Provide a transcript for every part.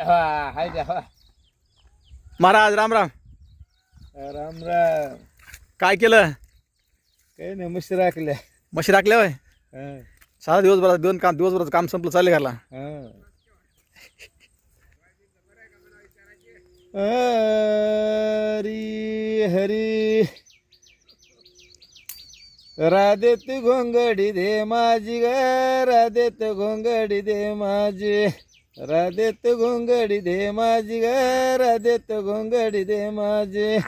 हाय देवा. महाराज राम राम. राम राम. काय केलं? काही नाही म्हशी राखल्या. म्हशी राखल्या होय. हा, सारा दिवसभराचं काम संपलं, चालले घरला. हा. हरी हरी राधेत घोंगडी दे माझी ग, राधेत घोंगडी दे माझी, राधेत घोंगडी दे माझी ग, राधेत घोंगडी दे माझी.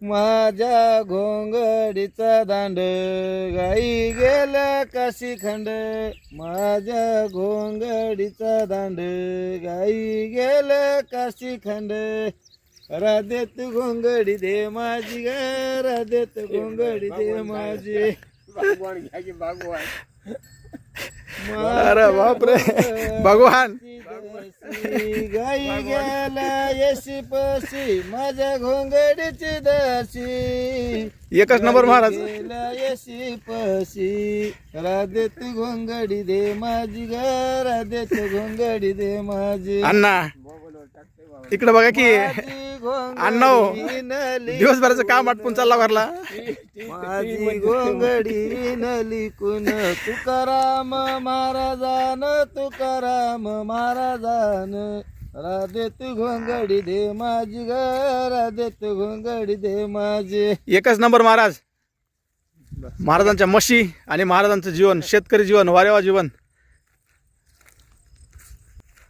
माझ्या घोंगडीचा दांड गाई गेला काशी खंड, माझ्या घोंगडीचा दांड गाई गेला काशी खंड. राधेत घोंगडी दे माझी ग, राधेत घोंगडी दे माझी. अरे बापरे भगवान. गाई गेला येशी पशी, माझ्या घोंगडीची दासी. एकच नंबर महाराज. गेला येशी पशी, राधेत घोंगडी दे माझी ग, राधेत घोंगडी दे माझी. अण्णा इकडे बघा की. अण्णा दिवसभराचं काम आटपून चालला घरला. माझी घोंगडी नली कुण तुकाराम महाराजान, तुकाराम महाराजान. राधेत घोंगडी दे माझी ग, राधेत घोंगडी दे माझी. एकच नंबर महाराज. महाराजांच्या म्हशी आणि महाराजांचं जीवन, शेतकरी जीवन, वारेवा जीवन.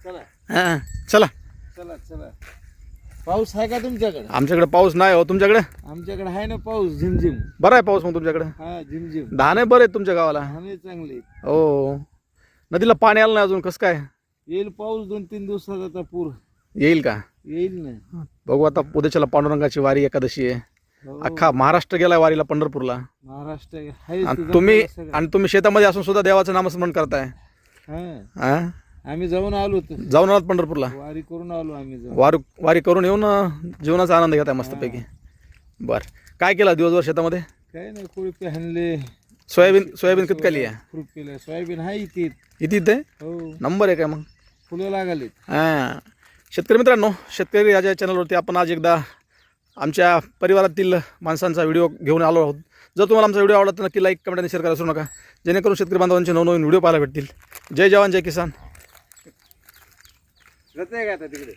चला हा चला. चला चला. पाऊस आहे का तुमच्याकडे? आमच्याकडे पाऊस नाही हो. तुमच्याकडे? आमच्याकडे आहे ना पाऊस, झिमझिम. बरं आहे पाऊस मग तुमच्याकडे. हा झिमझिम. धाने बरे आहेत तुमच्या गावाला. धाने चांगले. हो. नदीला पाणी आलं नाही अजून. कसं काय येईल पाऊस 2-3 दिवसात. आता पूर येईल का? येईल ना. बघू आता. उद्याच्याला पांडुरंगाची वारी एकादशी आहे. हो. अख्खा महाराष्ट्र गेलाय वारीला पंढरपूरला. महाराष्ट्र आहे आणि तिथं तुम्ही सगळं. आणि तुम्ही शेतामध्ये असून सुद्धा देवाचं नामस्मरण करताय. हा, हा आम्ही जाऊन आलो होतो. जाऊन आलात पंढरपूरला. वारी करून आलो आम्ही जाऊन. वारी करून येऊन जीवनाचा आनंद घेताय मस्तपैकी. बर. काय केलं दिवसभर शेतामध्ये? काय नाही, खुरपे हाणले. सोयाबीन किती खाली आहे? खुरप केलं. सोयाबीन आहे इथे. इथे हो, नंबर आहे काय मग? फुलं लागले. हां. शेतकरी मित्रांनो, शेतकरी राजा चॅनलवरती आपण आज एकदा आमच्या परिवारातील माणसांचा व्हिडिओ घेऊन आलो आहोत. जर तुम्हाला आमचा व्हिडिओ आवडला तर नक्की लाईक, कमेंट आणि शेअर करायला विसरू नका, जेणेकरून शेतकरी बांधवांचे नवनवीन व्हिडिओ पाहायला भेटतील. जय जवान जय किसान. जाते का आता तिकडे?